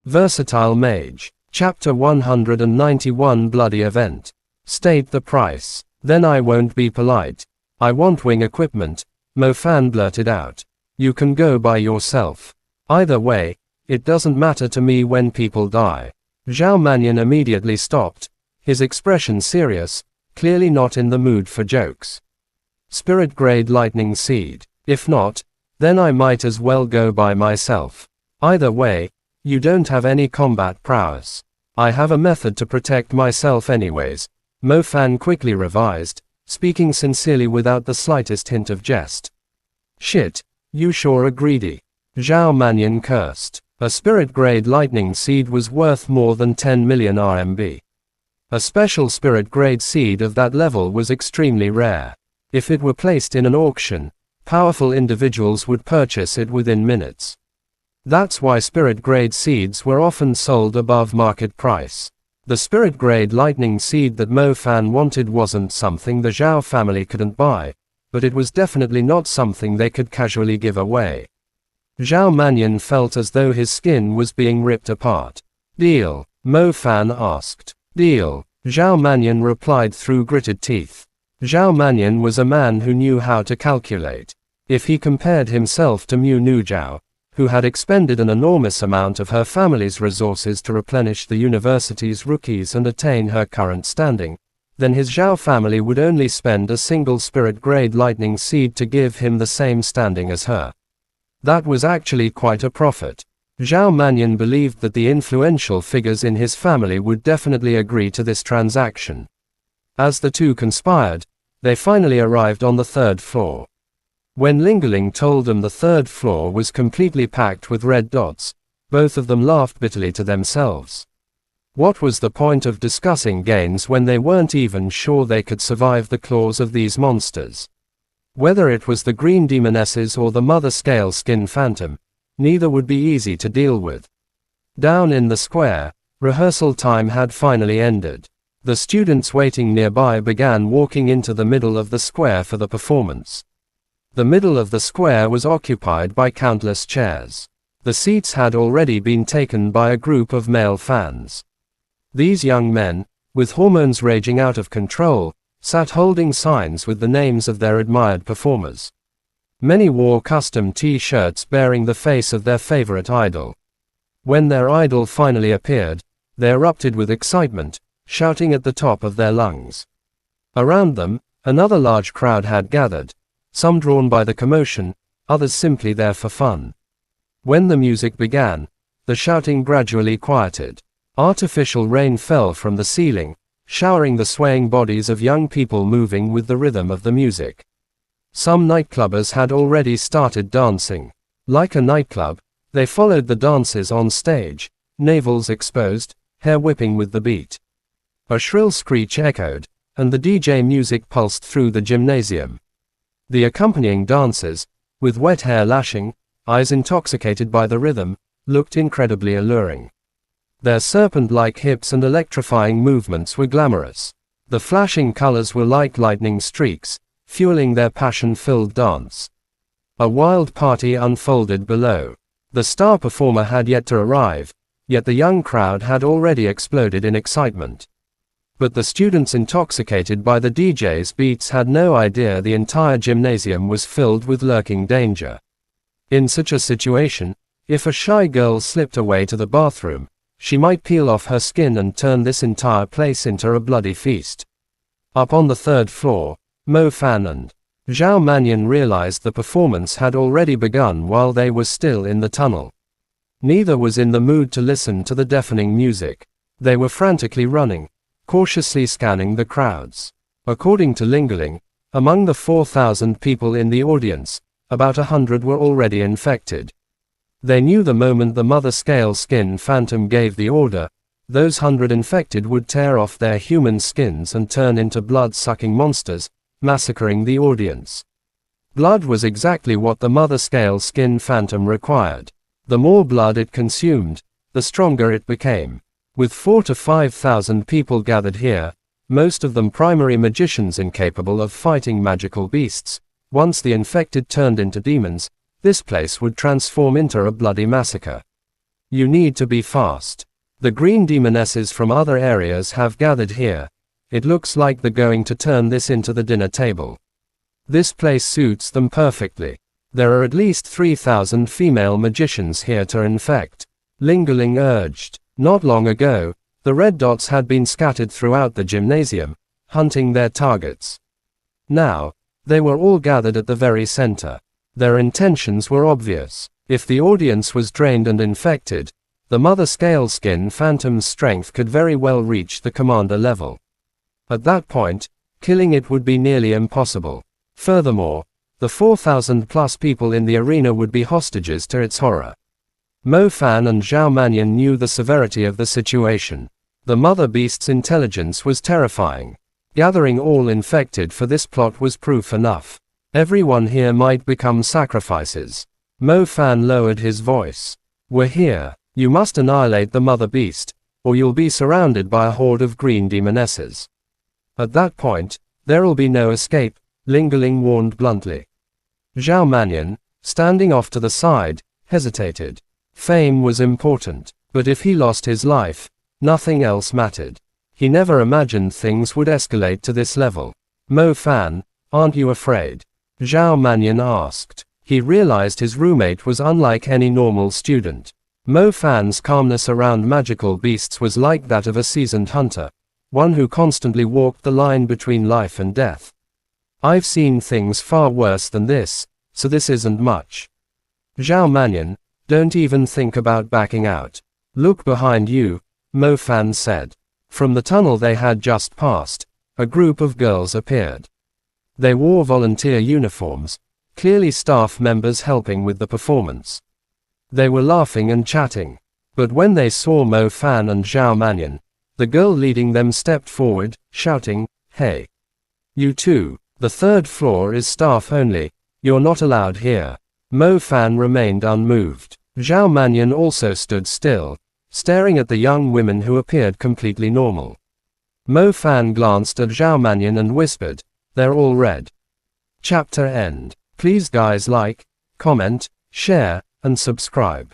Versatile Mage. Chapter 191 Bloody Event. State the price. Then I won't be polite. I want wing equipment, Mo Fan blurted out. You can go by yourself. Either way, it doesn't matter to me when people die. Zhao Mannion immediately stopped, his expression serious, clearly not in the mood for jokes. Spirit grade lightning seed. If not, then I might as well go by myself. Either way, you don't have any combat prowess. I have a method to protect myself anyways, Mo Fan quickly revised, speaking sincerely without the slightest hint of jest. Shit, you sure are greedy. Zhao Mannion cursed. A spirit grade lightning seed was worth more than 10 million RMB. A special spirit grade seed of that level was extremely rare. If it were placed in an auction, powerful individuals would purchase it within minutes. That's why spirit grade seeds were often sold above market price. The spirit grade lightning seed that Mo Fan wanted wasn't something the Zhao family couldn't buy, but it was definitely not something they could casually give away. Zhao Mannion felt as though his skin was being ripped apart. Deal? Mo Fan asked. Deal, Zhao Mannion replied through gritted teeth. Zhao Mannion was a man who knew how to calculate. If he compared himself to Mu Nuzhao, who had expended an enormous amount of her family's resources to replenish the university's rookies and attain her current standing, then his Zhao family would only spend a single spirit grade lightning seed to give him the same standing as her. That was actually quite a profit. Zhao Mannion believed that the influential figures in his family would definitely agree to this transaction. As the two conspired, they finally arrived on the third floor. When Lingerling told them the third floor was completely packed with red dots, both of them laughed bitterly to themselves. What was the point of discussing gains when they weren't even sure they could survive the claws of these monsters? Whether it was the green demonesses or the mother scale skin phantom, neither would be easy to deal with. Down in the square, rehearsal time had finally ended. The students waiting nearby began walking into the middle of the square for the performance. The middle of the square was occupied by countless chairs. The seats had already been taken by a group of male fans. These young men, with hormones raging out of control, sat holding signs with the names of their admired performers. Many wore custom T-shirts bearing the face of their favorite idol. When their idol finally appeared, they erupted with excitement, shouting at the top of their lungs. Around them, another large crowd had gathered, some drawn by the commotion, others simply there for fun. When the music began, the shouting gradually quieted. Artificial rain fell from the ceiling, showering the swaying bodies of young people moving with the rhythm of the music. Some nightclubbers had already started dancing. Like a nightclub, they followed the dancers on stage, navels exposed, hair whipping with the beat. A shrill screech echoed, and the DJ music pulsed through the gymnasium. The accompanying dancers, with wet hair lashing, eyes intoxicated by the rhythm, looked incredibly alluring. Their serpent-like hips and electrifying movements were glamorous. The flashing colors were like lightning streaks, fueling their passion-filled dance. A wild party unfolded below. The star performer had yet to arrive, yet the young crowd had already exploded in excitement. But the students intoxicated by the DJ's beats had no idea the entire gymnasium was filled with lurking danger. In such a situation, if a shy girl slipped away to the bathroom, she might peel off her skin and turn this entire place into a bloody feast. Up on the third floor, Mo Fan and Zhao Mannion realized the performance had already begun while they were still in the tunnel. Neither was in the mood to listen to the deafening music. They were frantically running, cautiously scanning the crowds. According to Lingerling, among the 4,000 people in the audience, about 100 were already infected. They knew the moment the mother scale skin phantom gave the order, those 100 infected would tear off their human skins and turn into blood-sucking monsters, massacring the audience. Blood was exactly what the mother scale skin phantom required. The more blood it consumed, the stronger it became. With 4,000 to 5,000 people gathered here, most of them primary magicians incapable of fighting magical beasts, once the infected turned into demons, this place would transform into a bloody massacre. You need to be fast. The green demonesses from other areas have gathered here. It looks like they're going to turn this into the dinner table. This place suits them perfectly. There are at least 3,000 female magicians here to infect. Ling urged. Not long ago, the red dots had been scattered throughout the gymnasium, hunting their targets. Now, they were all gathered at the very center. Their intentions were obvious. If the audience was drained and infected, the Mother Scaleskin Phantom's strength could very well reach the commander level. At that point, killing it would be nearly impossible. Furthermore, the 4,000 plus people in the arena would be hostages to its horror. Mo Fan and Zhao Mannion knew the severity of the situation. The Mother Beast's intelligence was terrifying. Gathering all infected for this plot was proof enough. Everyone here might become sacrifices. Mo Fan lowered his voice. We're here. You must annihilate the Mother Beast, or you'll be surrounded by a horde of green demonesses. At that point, there'll be no escape, Ling warned bluntly. Zhao Mannion, standing off to the side, hesitated. Fame was important, but if he lost his life, nothing else mattered. He never imagined things would escalate to this level. Mo Fan, aren't you afraid? Zhao Mannion asked. He realized his roommate was unlike any normal student. Mo Fan's calmness around magical beasts was like that of a seasoned hunter, one who constantly walked the line between life and death. I've seen things far worse than this, so this isn't much. Zhao Mannion, don't even think about backing out. Look behind you, Mo Fan said. From the tunnel they had just passed, a group of girls appeared. They wore volunteer uniforms, clearly staff members helping with the performance. They were laughing and chatting, but when they saw Mo Fan and Zhao Mannion, the girl leading them stepped forward, shouting, "Hey! You two, the third floor is staff only, you're not allowed here." Mo Fan remained unmoved. Zhao Mannion also stood still, staring at the young women who appeared completely normal. Mo Fan glanced at Zhao Mannion and whispered, "They're all red." Chapter end. Please guys like, comment, share, and subscribe.